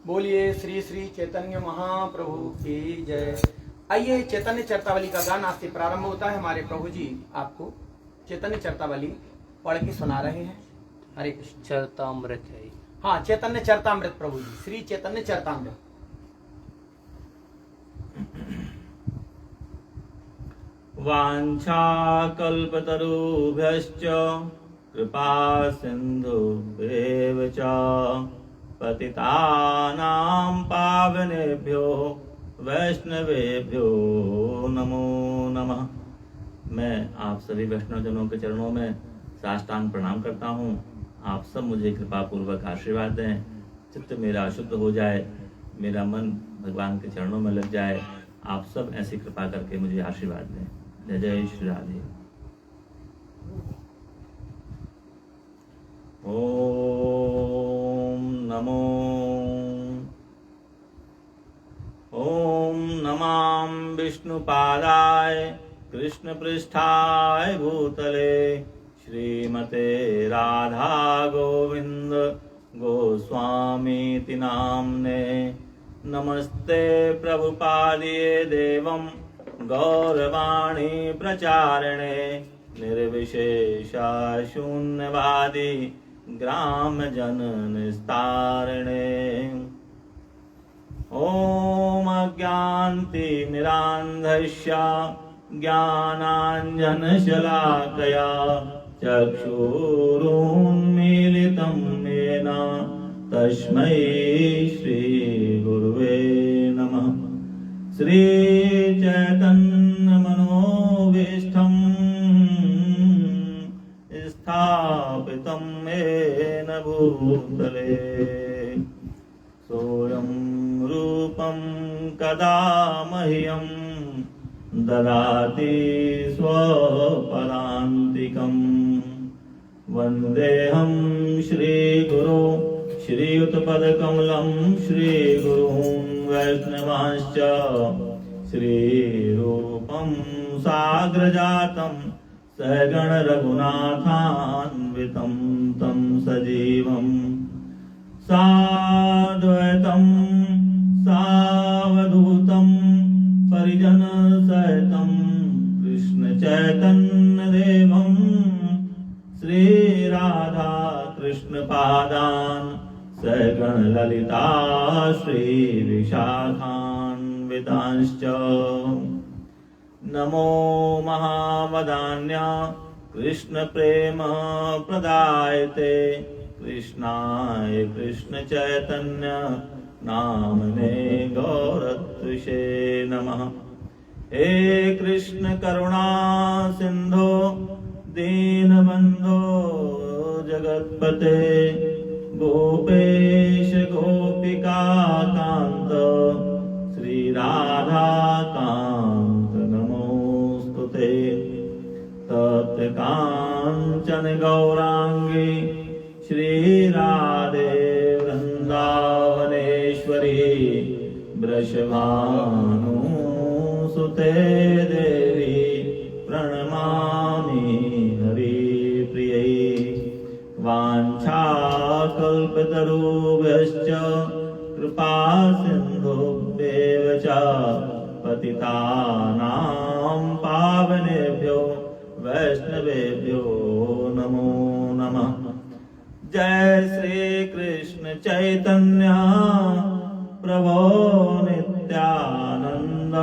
बोलिए श्री श्री चैतन्य महाप्रभु की जय। आइए, चैतन्य चरतावली का गान आज से प्रारंभ होता है। हमारे प्रभु जी आपको चैतन्य चरतावली पढ़ के सुना रहे हैं। हरे कृष्ण। चरतामृत है। हाँ, चैतन्य चरतामृत प्रभु जी, श्री चैतन्य चरतामृत। वाञ्छाकल्पतरुभ्यश्च कृपा सिन्धुभ्येव च पतितानां पावनेभ्यो वैष्णवेभ्यो नमो नमः। मैं आप सभी वैष्णवजनों के चरणों में साष्टांग प्रणाम करता हूँ। आप सब मुझे कृपा पूर्वक आशीर्वाद दें। चित्त मेरा शुद्ध हो जाए, मेरा मन भगवान के चरणों में लग जाए। आप सब ऐसी कृपा करके मुझे आशीर्वाद दें। जय जय श्री राधे। ओम नमां विष्णुपादाय कृष्णपृष्ठाय भूतले श्रीमते राधा गोविंद गोस्वामीति नाम्ने। नमस्ते प्रभुपादिये देवं गौरवाणी प्रचारिणे निर्विशेषा शून्यवादी ग्राम जन निस्तारिणे। ओम अज्ञानतिमिरान्धस्य ज्ञानाञ्जनशलाकया चक्षुरुन्मीलितं येन तस्मै श्रीगुरुवे नमः। श्रीचैतन्यमनोभीष्टं स्थापितं येन भूतले सोऽयं रूपं कदा मह्यं ददाति स्वपदान्तिकम्। वन्देऽहं श्रीगुरो श्रीयुतपदकमलं श्रीगुरून् वैष्णवांश्च श्रीरूपं साग्रजातं सहगण रघुनाथान्वितं तं सजीवं साद्वैतं सावधूतं परिजनसहितं कृष्णचैतन्यदेवं श्रीराधा कृष्णपादान् सहगण ललिता श्रीविशाखान्वितांश्च। नमो महावदान्य कृष्ण प्रेम प्रदायते कृष्णाय कृष्ण चैतन्य नामने गौरत्विषे नमः। हे कृष्ण करुणा सिंधो दीनबंधो जगत्पते गोपेश गोपिका कांत श्री राधा कांत नमोस्तुते। तप्त कांचन गौरांगी श्री राधे वृंदावनेश्वरी वृषभानुसुते देवी प्रणमामि हरिप्रियै। वाञ्छाकल्पतरुभ्यश्च कृपा सिन्धुभ्येव च पतितानां पावनेभ्यो वैष्णवेभ्यो नमो नमः। जय श्री कृष्ण चैतन्य प्रभो नित्यानंद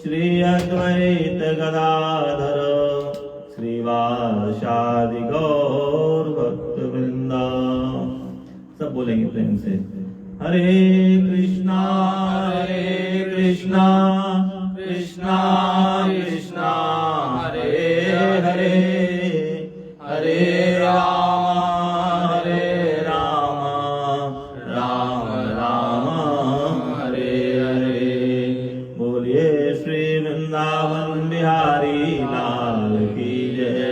श्री अद्वैत गदाधर श्रीवासादि गौर भक्त वृंदा। सब बोलेंगे प्रेम से। हरे कृष्णा कृष्णा कृष्णा हरे हरे हरे राम राम राम हरे हरे। बोलिए श्री वृंदावन बिहारी लाल की जय।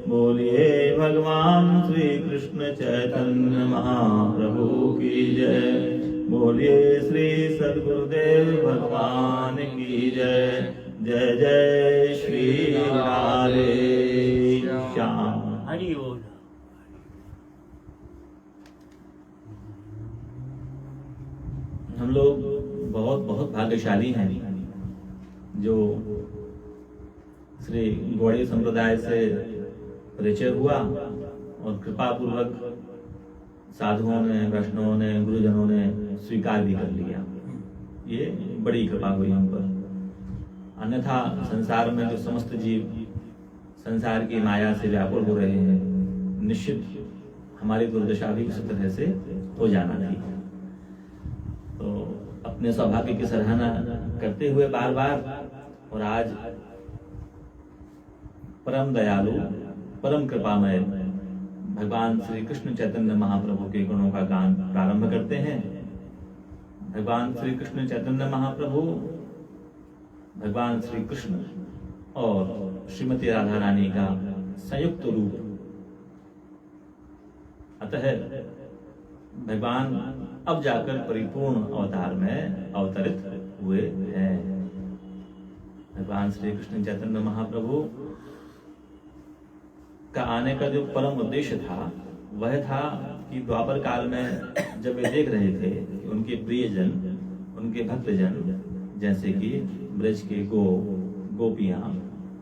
बोलिए भगवान श्री कृष्ण चैतन्य महाप्रभु की जय। बोलिए श्री सद्गुरुदेव भगवान की जय। जय जय श्री राधे श्याम। हरि बोल। हम लोग बहुत बहुत भाग्यशाली हैं जो श्री गौड़ीय संप्रदाय से परिचय हुआ और कृपा पूर्वक साधुओं ने, वैष्णवों ने, गुरुजनों ने स्वीकार भी कर लिया। ये बड़ी कृपा हुई हम पर। अन्यथा संसार में जो समस्त जीव संसार की माया से व्याकुल हो रहे हैं, निश्चित हमारी दुर्दशा भी इस तरह से हो जाना थी। तो अपने सौभाग्य की सराहना करते हुए बार बार, और आज परम दयालु, परम कृपामय भगवान श्री कृष्ण चैतन्य महाप्रभु के गुणों का गान प्रारंभ करते हैं। भगवान श्री कृष्ण चैतन्य महाप्रभु, भगवान श्री कृष्ण और श्रीमती राधा रानी का संयुक्त रूप, अतः भगवान अब जाकर परिपूर्ण अवतार में अवतरित हुए हैं। भगवान श्री कृष्ण चैतन्य महाप्रभु का आने का जो परम उद्देश्य था वह था कि द्वापर काल में जब वे देख रहे थे कि उनके प्रियजन, उनके भक्तजन, जैसे कि ब्रज के गोपियां,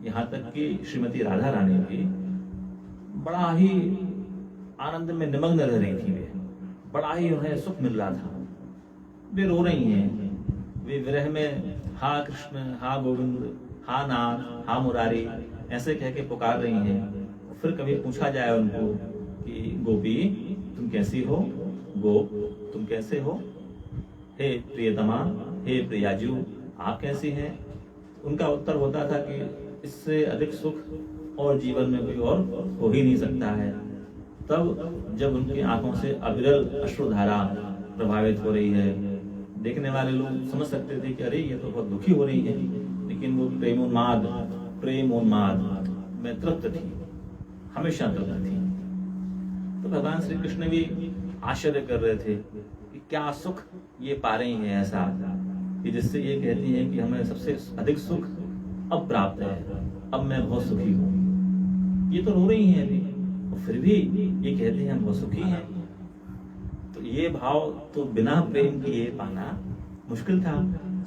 यहाँ तक कि श्रीमती राधा रानी भी बड़ा ही आनंद में निमग्न रह रही थी। वे बड़ा ही उन्हें सुख मिल रहा था। वे रो रही हैं, वे विरह में हा कृष्ण, हा गोविंद, हा नाथ, हा मुरारी ऐसे कह के पुकार रही हैं। फिर कभी पूछा जाए उनको कि गोपी तुम कैसी हो, गोप तुम कैसे हो, हे प्रियतमा, हे प्रियाजू आप कैसी हैं, उनका उत्तर होता था कि इससे अधिक सुख और जीवन में कोई और हो ही नहीं सकता है। तब जब उनकी आंखों से अविरल अश्रुधारा प्रभावित हो रही है, देखने वाले लोग समझ सकते थे कि अरे ये तो बहुत दुखी हो रही है, लेकिन वो प्रेमोन्माद में तृप्त थी, हमेशा तृप्त थी। तो भगवान श्री कृष्ण भी आश्चर्य कर रहे थे कि क्या सुख ये पा रही हैं ऐसा कि जिससे ये कहती हैं कि हमें सबसे अधिक सुख अब प्राप्त है, अब मैं बहुत सुखी हूँ। ये तो रो रही हैं अभी, और फिर भी ये कहती हैं हम बहुत सुखी हैं। तो ये भाव तो बिना प्रेम किए पाना मुश्किल था।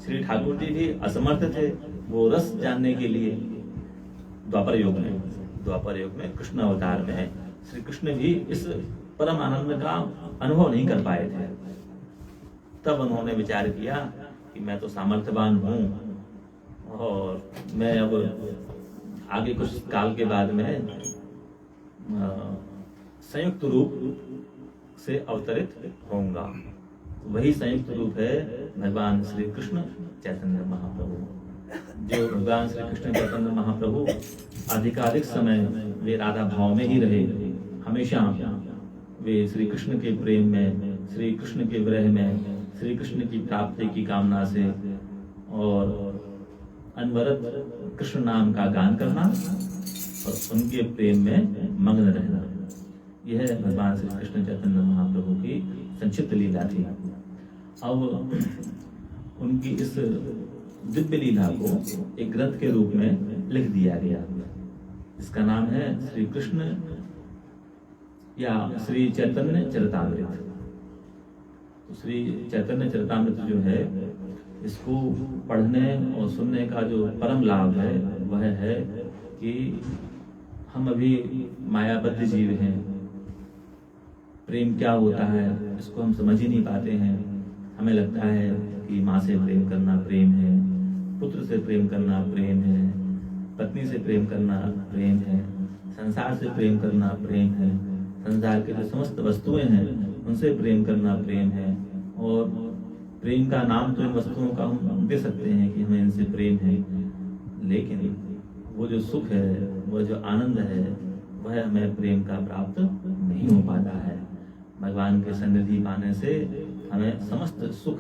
श्री ठाकुर जी भी असमर्थ थे वो रस जानने के लिए। द्वापर युग में कृष्ण अवतार में श्री कृष्ण भी इस परम आनंद का अनुभव नहीं कर पाए थे। तब उन्होंने विचार किया कि मैं तो सामर्थ्यवान हूँ और मैं अब आगे कुछ काल के बाद में संयुक्त रूप से अवतरित होऊंगा। वही संयुक्त रूप है भगवान श्री कृष्ण चैतन्य महाप्रभु। जो भगवान श्री कृष्ण चैतन्य महाप्रभु अधिकाधिक समय वे राधा भाव में ही रहे, हमेशा वे श्री कृष्ण के प्रेम में, श्री कृष्ण के विरह में, श्री कृष्ण की प्राप्ति की कामना से और अनवरत कृष्ण नाम का गान करना और उनके प्रेम में मग्न रहना, यह भगवान श्री कृष्ण चैतन्य महाप्रभु की संक्षिप्त लीला थी। अब उनकी इस दिव्य लीला को एक ग्रंथ के रूप में लिख दिया गया। इसका नाम है श्री कृष्ण या श्री चैतन्य चरितामृत। तो श्री चैतन्य चरितामृत जो है, इसको पढ़ने और सुनने का जो परम लाभ है वह है कि हम अभी मायाबद्ध जीव हैं। प्रेम क्या होता है इसको हम समझ ही नहीं पाते हैं। हमें लगता है कि माँ से प्रेम करना प्रेम है, पुत्र से प्रेम करना प्रेम है, पत्नी से प्रेम करना प्रेम है, संसार से प्रेम करना प्रेम है, संसार के जो समस्त वस्तुएं हैं उनसे प्रेम करना प्रेम है। और प्रेम का नाम तो इन वस्तुओं का हम दे सकते हैं कि हमें इनसे प्रेम है, लेकिन वो जो सुख है, वो जो आनंद है, वह हमें प्रेम का प्राप्त नहीं हो पाता है। भगवान के सन्निधि पाने से हमें समस्त सुख,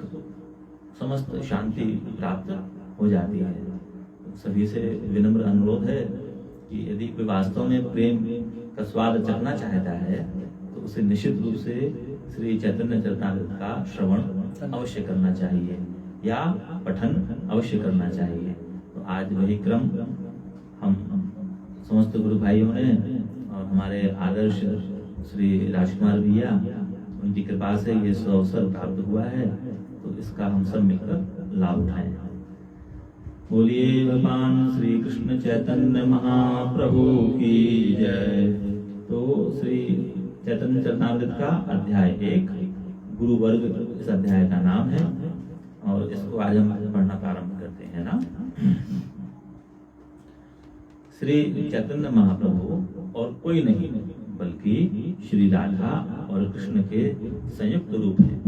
समस्त शांति प्राप्त हो जाती है। सभी से विनम्र अनुरोध है कि यदि कोई वास्तव में प्रेम का स्वाद चखना चाहता है तो उसे निश्चित रूप से श्री चैतन्य चरितामृत का श्रवण अवश्य करना चाहिए या पठन अवश्य करना चाहिए। तो आज वही क्रम हम समस्त गुरु भाइयों ने और हमारे आदर्श श्री राजकुमार भैया, उनकी कृपा से ये अवसर प्राप्त हुआ है। तो इसका हम सब मिलकर लाभ उठाएं। बोलिए भगवान श्री कृष्ण चैतन्य महाप्रभु की जय। तो श्री चैतन्य चरितामृत का अध्याय 1 गुरु वर्ग इस अध्याय का नाम है और इसको आज हम पढ़ना प्रारंभ करते हैं ना। श्री चैतन्य महाप्रभु और कोई नहीं बल्कि श्री राधा और कृष्ण के संयुक्त रूप हैं।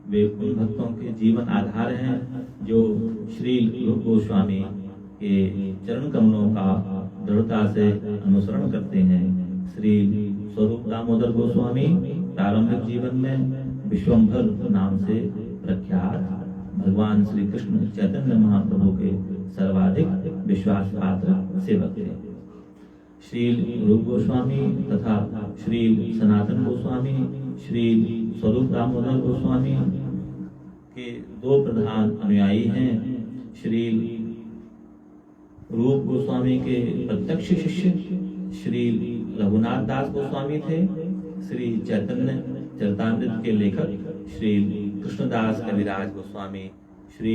वे उन भक्तों के जीवन आधार हैं जो श्री रूप गोस्वामी के चरण कमलों का दृढ़ता से अनुसरण करते हैं। श्री स्वरूप दामोदर गोस्वामी प्रारंभिक जीवन में विश्वंभर नाम से प्रख्यात भगवान श्री कृष्ण चैतन्य महाप्रभु के सर्वाधिक विश्वास पात्र सेवक थे। श्री रूप गोस्वामी तथा श्री सनातन गोस्वामी श्री स्वरूप दामोदर गोस्वामी के 2 प्रधान अनुयायी हैं। श्री रूप गोस्वामी के प्रत्यक्ष शिष्य श्री रघुनाथ दास गोस्वामी थे। श्री चैतन्य चरितामृत के लेखक श्री कृष्णदास कविराज गोस्वामी श्री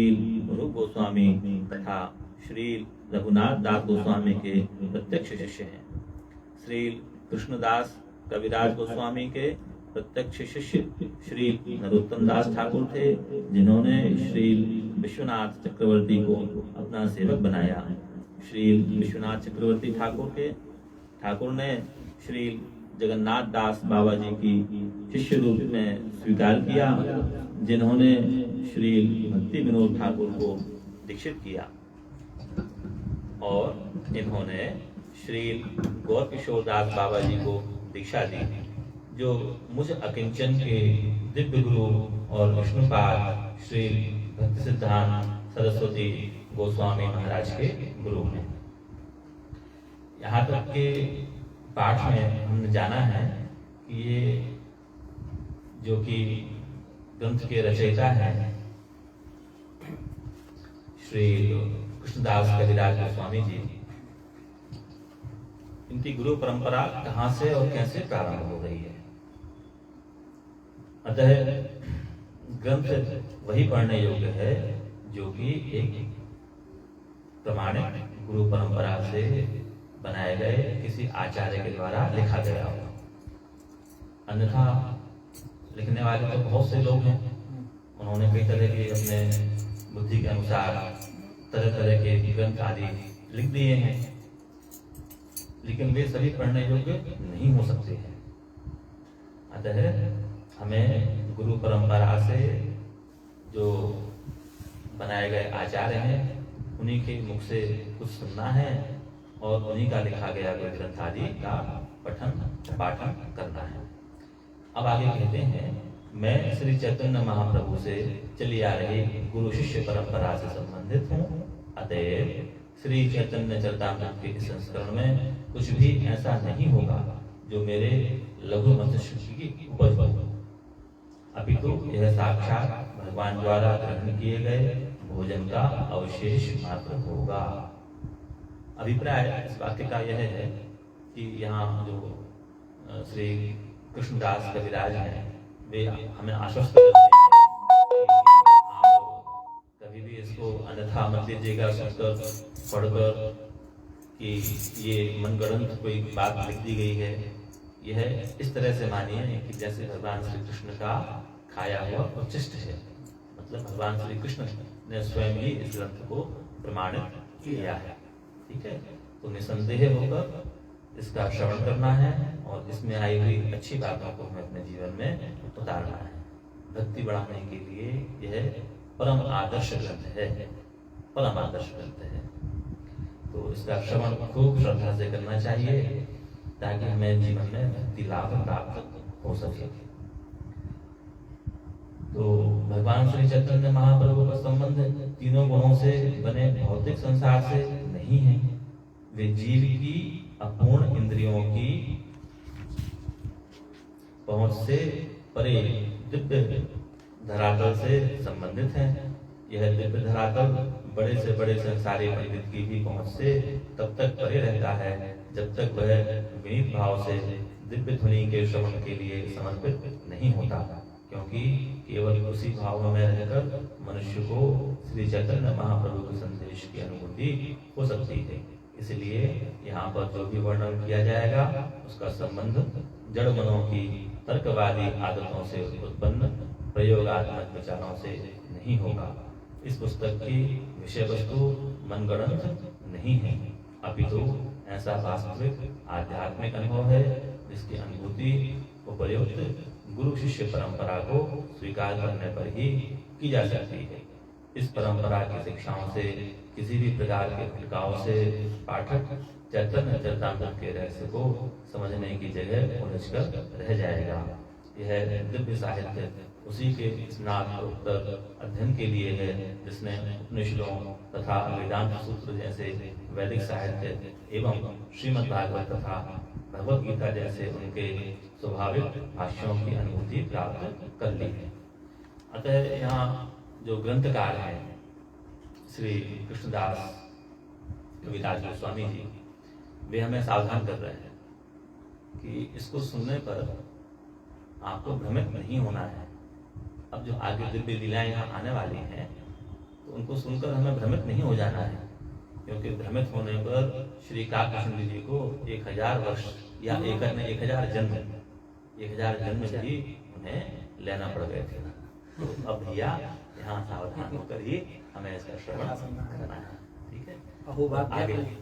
रूप गोस्वामी तथा श्री रघुनाथ दास गोस्वामी के प्रत्यक्ष शिष्य हैं। श्री कृष्णदास कविराज गोस्वामी के प्रत्यक्ष शिष्य श्री नरोत्तम दास ठाकुर थे, जिन्होंने श्री विश्वनाथ चक्रवर्ती को अपना सेवक बनाया। श्री विश्वनाथ चक्रवर्ती ठाकुर ने श्री जगन्नाथ दास बाबा जी की शिष्य रूप में स्वीकार किया, जिन्होंने श्री भक्ति विनोद ठाकुर को दीक्षित किया और इन्होंने श्री गौर किशोर दास बाबा जी को दीक्षा दी, जो मुझ अकिंचन के दिव्य गुरु और विष्णुपाद श्री भक्ति सिद्धांत सरस्वती गोस्वामी महाराज के गुरु हैं। यहाँ तक के पाठ में हमने जाना है कि ये जो कि ग्रंथ के रचयिता हैं श्री कृष्णदास कविराज गोस्वामी जी, इनकी गुरु परंपरा कहाँ से और कैसे प्रारंभ हो गई है। अतः ग्रंथ वही पढ़ने योग्य है जो कि एक प्रमाणिक गुरु परंपरा से बनाए गए किसी आचार्य के द्वारा लिखा गया हो। अन्यथा लिखने वाले तो बहुत से लोग हैं, उन्होंने कई तरह के अपने बुद्धि के अनुसार तरह तरह के ग्रंथ आदि लिख दिए हैं, लेकिन वे सभी पढ़ने योग्य नहीं हो सकते हैं। अतः हमें गुरु परंपरा से जो बनाए गए आचार्य हैं उन्हीं के मुख से कुछ सुनना है और उन्हीं का लिखा गया कोई ग्रंथ आदि का पठन पाठन करना है। अब आगे कहते हैं, मैं श्री चैतन्य महाप्रभु से चली आ रही गुरु शिष्य परंपरा से संबंधित हूँ। अतएव श्री चैतन्य चरितामृत के इस संस्करण में कुछ भी ऐसा नहीं होगा जो मेरे लघु मस्तिष्क की उपज हो, अपितु यह साक्षात भगवान द्वारा ग्रहण किए गए भोजन का अवशेष मात्र होगा। अभिप्राय इस वाक्य का यह है कि यहाँ जो श्री कृष्णदास कविराज हैं वे हमें आश्वस्त करते हैं कि आप कभी भी इसको अन्यथा मत लीजिएगा सुनकर पढ़कर कि ये मनगढ़ंत कोई बात लिख दी गई है। यह इस तरह से मानिए कि जैसे भगवान श्री कृष्ण का खाया हुआ उच्छिष्ट है, मतलब भगवान श्री कृष्ण ने स्वयं ही इस ग्रंथ को प्रमाणित किया है। ठीक है, तो निसंदेह होकर इसका श्रवण करना है और इसमें आई हुई अच्छी बातों को हमें अपने जीवन में उतारना है। भक्ति बढ़ाने के लिए यह परम आदर्श ग्रंथ है, परम आदर्श ग्रंथ है। तो इसका श्रवण खूब श्रद्धा से करना चाहिए ताकि हमें जीवन में भक्ति लाभ प्राप्त हो सके। तो भगवान श्री चैतन्य महाप्रभु का संबंध तीनों गुणों से बने भौतिक संसार से नहीं है। वे जीव की अपूर्ण इंद्रियों की पहुंच से परे दिव्य धरातल से संबंधित है। यह दिव्य धरातल बड़े से बड़े संसारी पंडित की भी पहुंच से तब तक परे रहता है जब तक वह विनीत भाव से दिव्य ध्वनि के श्रवण के लिए समर्पित नहीं होता। क्योंकि केवल उसी भाव में रहकर मनुष्य को श्री चैतन्य महाप्रभु के संदेश की अनुभूति हो सकती है। इसलिए यहाँ पर जो भी वर्णन किया जाएगा उसका संबंध जड़ मनों की तर्कवादी आदतों से उत्पन्न प्रयोगात्मक विचारों से नहीं होगा। इस पुस्तक की विषय वस्तु मनगढ़ंत नहीं है, अपितु ऐसा वास्तविक आध्यात्मिक अनुभव है जिसकी अनुभूति उपयुक्त गुरु शिष्य परंपरा को स्वीकार करने पर ही की जा सकती है। इस परंपरा की शिक्षाओं से किसी भी प्रकार के भटकाव से पाठक चैतन्य चरितामृत के रहस्य को समझने की जगह उलझकर रह जाएगा। यह दिव्य साहित्य उसी के स्नातकोत्तर अध्ययन के लिए है जिसने उपनिषदों तथा वेदांत सूत्र जैसे वैदिक साहित्य एवं श्रीमद् भागवत तथा भगवद गीता जैसे उनके स्वाभाविक भाष्यों की अनुभूति प्राप्त कर ली है। अतः यहाँ जो ग्रंथकार हैं श्री कृष्णदास कविराज गोस्वामी जी, वे हमें सावधान कर रहे हैं कि इसको सुनने पर आपको भ्रमित नहीं होना है। अब जो आगे दिव्य लीलाएं यहाँ आने वाली हैं तो उनको सुनकर हमें भ्रमित नहीं हो जाना है, क्योंकि भ्रमित होने पर श्री काककृष्ण जी को 1000 वर्ष या 1000 जन्म भी उन्हें लेना पड़ गए थे। तो अब भैया यहाँ सावधान होकर ही हमें इसका श्रवण करना है। ठीक है,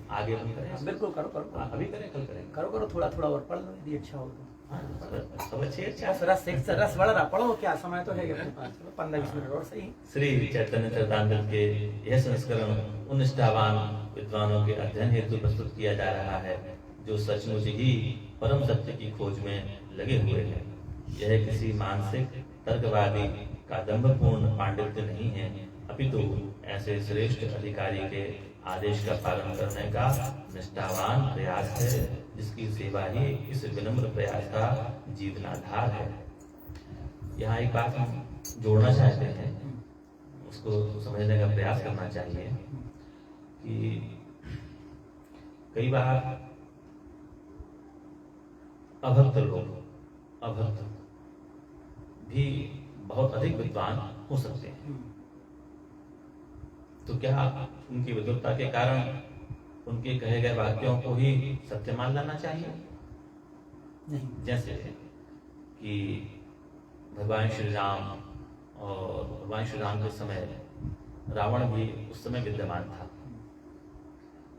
आगे हम करें। बिल्कुल करो अभी करें, कल करें। करो थोड़ा और पढ़ लो यदि अच्छा हो तो। सब अच्छे अच्छा रस बढ़ रहा, पढ़ो क्या समय तो है 15-20 मिनट और सही। श्री चैतन्य चरितामृत के यह संस्करण उन निष्ठावान विद्वानों के अध्ययन हेतु प्रस्तुत किया जा रहा है जो सचमुच ही परम सत्य की खोज में लगे हुए हैं। यह किसी मानसिक तर्कवादी का दंभपूर्ण पांडित्य नहीं है, अपितु ऐसे श्रेष्ठ अधिकारी के आदेश का पालन करने का निष्ठावान प्रयास है जिसकी सेवा ही इस विनम्र प्रयास का जीवनाधार है। यहाँ एक बात हम जोड़ना चाहते हैं, उसको समझने का प्रयास करना चाहिए कि कई बार अभक्त भी बहुत अधिक विद्वान हो सकते हैं। तो क्या उनकी विद्वत्ता के कारण उनके कहे गए वाक्यों को ही सत्य मान लेना चाहिए? नहीं। जैसे कि भगवान श्री राम के समय रावण भी उस समय विद्यमान था।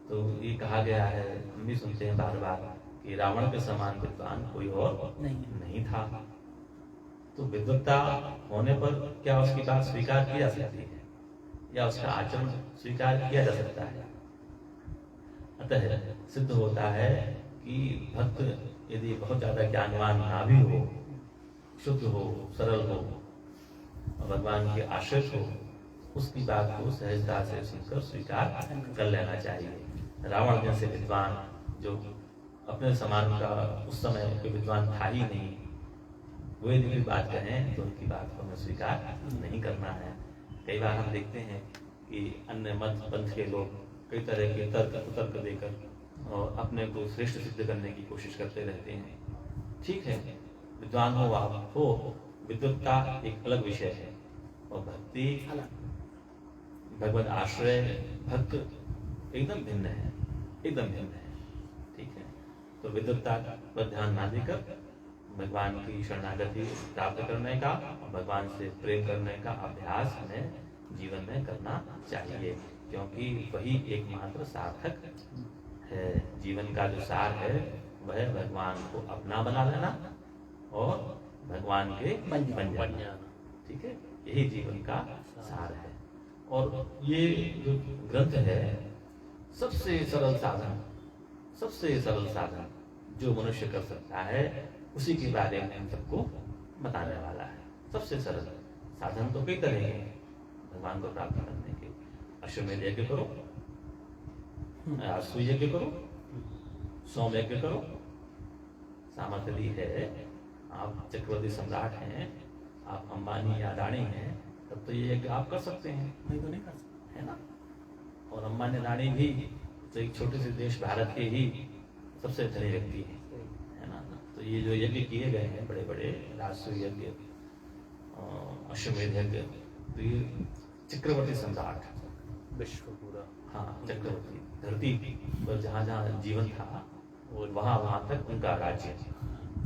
तो ये कहा गया है, हम भी सुनते हैं बार बार कि रावण के समान विद्वान कोई और नहीं था। तो विद्वत्ता होने पर क्या उसकी बात स्वीकार की जा सकती है या उसका आचरण स्वीकार किया जा सकता है? अतः सिद्ध होता है कि भक्त यदि बहुत ज्यादा ज्ञानवान ना भी हो, शुद्ध हो, सरल हो, भगवान के आश्रित हो, उसकी बात को सहजता से सुनकर स्वीकार कर लेना चाहिए। रावण जैसे विद्वान जो अपने समान का उस समय कोई विद्वान था ही नहीं, वो यदि कोई बात कहें तो उनकी बात को हमें स्वीकार नहीं करना है। कई बार हम देखते हैं कि अन्य मत पंथ के लोग कई तरह के तर्क देकर और अपने को श्रेष्ठ सिद्ध करने की कोशिश करते रहते हैं। ठीक है, विद्वान हो आप हो, विद्वत्ता एक अलग विषय है और भक्ति भगवत आश्रय भक्त एकदम भिन्न है, एकदम भिन्न है। ठीक है, तो विद्वत्ता पर ध्यान ना देकर भगवान की शरणागति प्राप्त करने का और भगवान से प्रेम करने का अभ्यास हमें जीवन में करना चाहिए, क्योंकि वही एकमात्र सार्थक है। जीवन का जो सार है वह भगवान को अपना बना लेना और भगवान के बन जाना। ठीक है, यही जीवन का सार है। और ये जो ग्रंथ है सबसे सरल साधन जो मनुष्य कर सकता है उसी के बारे में हम सबको बताने वाला है। सबसे सरल साधन तो कई तरह के हैं भगवान को प्राप्त करने के। अश्वमेध यज्ञ करो, आसु यज्ञ करो, सोम यज्ञ करो। सामर्थ्य दी है, आप चक्रवर्ती सम्राट हैं, आप अंबानी या अडानी हैं, तब तो ये यज्ञ आप कर सकते हैं, नहीं तो नहीं कर सकते, है ना। और अंबानी अडानी भी तो एक छोटे से देश भारत के ही सबसे धनी व्यक्ति है ना। तो ये जो यज्ञ किए गए हैं बड़े बड़े राजस्व यज्ञ, अश्वमेध यज्ञ। तो ये चक्रवर्ती सम्राट, विश्व पूरा। हाँ चक्रवर्ती, धरती पर जहाँ जहाँ जीवन था और वहाँ तक उनका राज्य,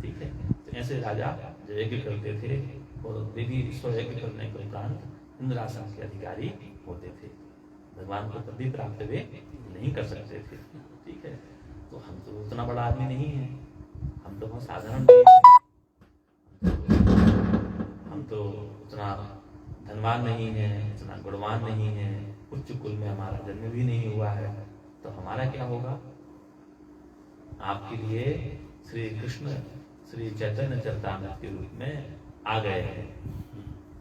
ठीक है। तो ऐसे राजा जो यज्ञ करते थे और वे भी स्वयज्ञ करने के उपरांत इंद्रासन के अधिकारी होते थे। भगवान को कभी प्राप्त वे नहीं कर सकते थे, ठीक है। तो हम तो उतना बड़ा आदमी नहीं है, हम तो बहुत साधारण जीव हैं, हम तो उतना धनवान नहीं है, इतना गुणवान नहीं है, उच्च कुल में हमारा जन्म भी नहीं हुआ है। तो हमारा क्या होगा? आपके लिए श्री कृष्ण श्री चैतन्य चरितामृत के रूप में आ गए हैं,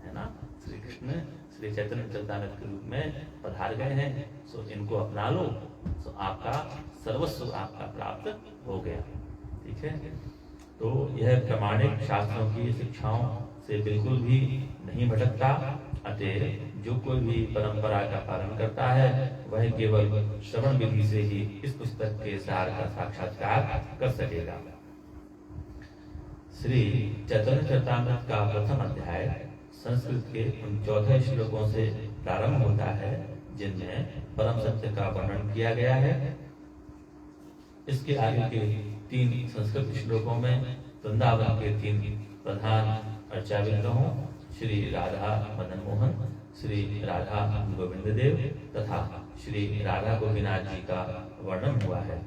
है ना। श्री कृष्ण श्री चैतन्य चरितामृत के रूप में पधार गए हैं। सो इनको अपना लो, सो आपका सर्वस्व आपका प्राप्त हो गया, ठीक है। तो यह प्रामाणिक शास्त्रों की शिक्षाओं से बिल्कुल भी नहीं भटकता। अतः जो कोई भी परंपरा का पालन करता है वह केवल श्रवण विधि से ही इस पुस्तक के सार का साक्षात्कार कर सकेगा। श्री चैतन्य चरितामृत का प्रथम अध्याय संस्कृत के उन 14 श्लोकों से प्रारंभ होता है जिनमें परम सत्य का वर्णन किया गया है। इसके आगे के 3 संस्कृत श्लोकों में वृंदावन के 3 प्रधान अर्चा विग्रहों श्री राधा मदन मोहन, श्री राधा गोविंद देव तथा श्री राधा गोपीनाथ जी का वर्णन हुआ है।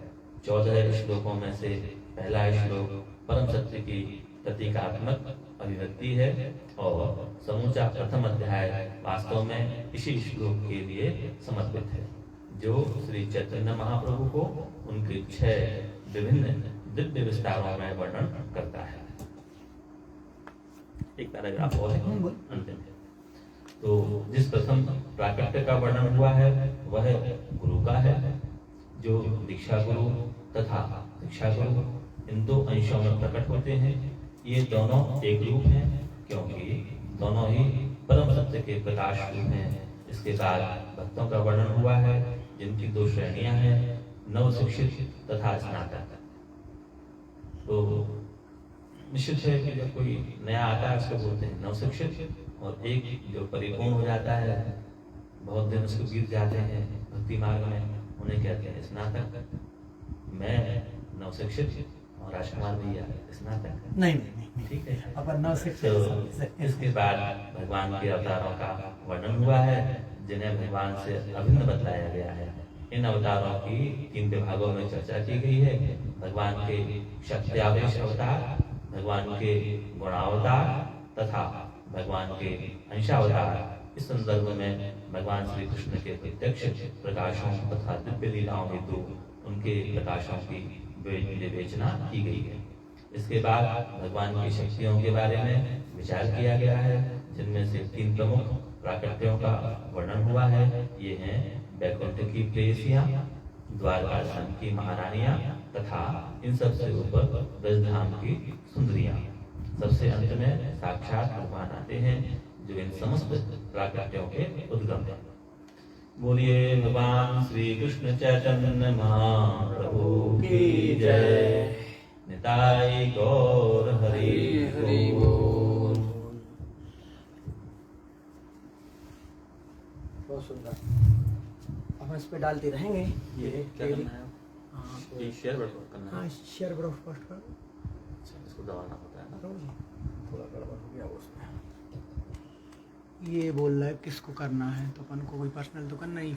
14 श्लोकों में से पहला श्लोक परम सत्य की प्रतीकात्मक अभिव्यक्ति है और समूचा प्रथम अध्याय वास्तव में इसी श्लोक के लिए समर्पित है, जो श्री चैतन्य महाप्रभु को उनके 6 विभिन्न दिव्य विस्तारों में वर्णन करता है। एक पैराग्राफ और है अंतिम है। तो जिस प्रथम प्राकट्य का वर्णन हुआ है वह गुरु का है, जो दीक्षा गुरु तथा शिक्षा गुरु इन 2 अंशों में प्रकट होते हैं। ये दोनों एक रूप हैं क्योंकि दोनों ही परम सत्य के प्रकाश रूप हैं। इसके बाद भक्तों का वर्णन हुआ है जिनकी 2 श्रेणियां हैं, नव शिक्षित तथा स्नातक। तो निश्चित है कि जब कोई नया आता है उसको बोलते हैं नव शिक्षित, और एक जो परिपूर्ण हो जाता है, बहुत दिन उसको बीत जाते हैं भक्ति मार्ग में, उन्हें कहते हैं स्नातक। मैं नव शिक्षित और राजकुमार भैया स्नातक नहीं, ठीक है। अपन नव शिक्षित। तो इसके बाद भगवान के अवतारों का वर्णन हुआ है जिन्हें भगवान से अभिन्न बतलाया गया है। इन अवतारों की 3 विभागों में चर्चा की गई है। भगवान के शक्त्यावेश अवतार, भगवान के गुणावतार तथा भगवान के अंशावतार। इस संदर्भ में भगवान श्री कृष्ण के प्रत्यक्ष प्रकाशों तथा दिव्य लीलाओं हेतु उनके प्रकाशों की विवेचना की गई है। इसके बाद भगवान की शक्तियों के बारे में विचार किया गया है, जिनमें से 3 प्रमुख प्राकट्यों का वर्णन हुआ है। ये हैं वैकुंठ की प्रेयसियां, द्वारका धाम की महारानियां तथा इन सबसे ऊपर ब्रजधाम की सुंदरियां। सबसे अंत में साक्षात भगवान आते हैं जो इन समस्त प्राकट्यों के उद्गम हैं। बोलिए भगवान श्री कृष्ण चैतन्य महाप्रभु की जय। निताई गौर हरि हरि बोल। बहुत सुंदर। अब इस पे डालते रहेंगे। ये क्या करना है? हाँ, ये शेयर बटन करना है। हाँ, शेयर बटन फर्स्ट कर। अच्छा, इसको दबाना होता है ना। थोड़ा गड़बड़ हो गया उसमें। ये बोल रहा है किसको करना है, तो अपन को कोई पर्सनल तो करना ही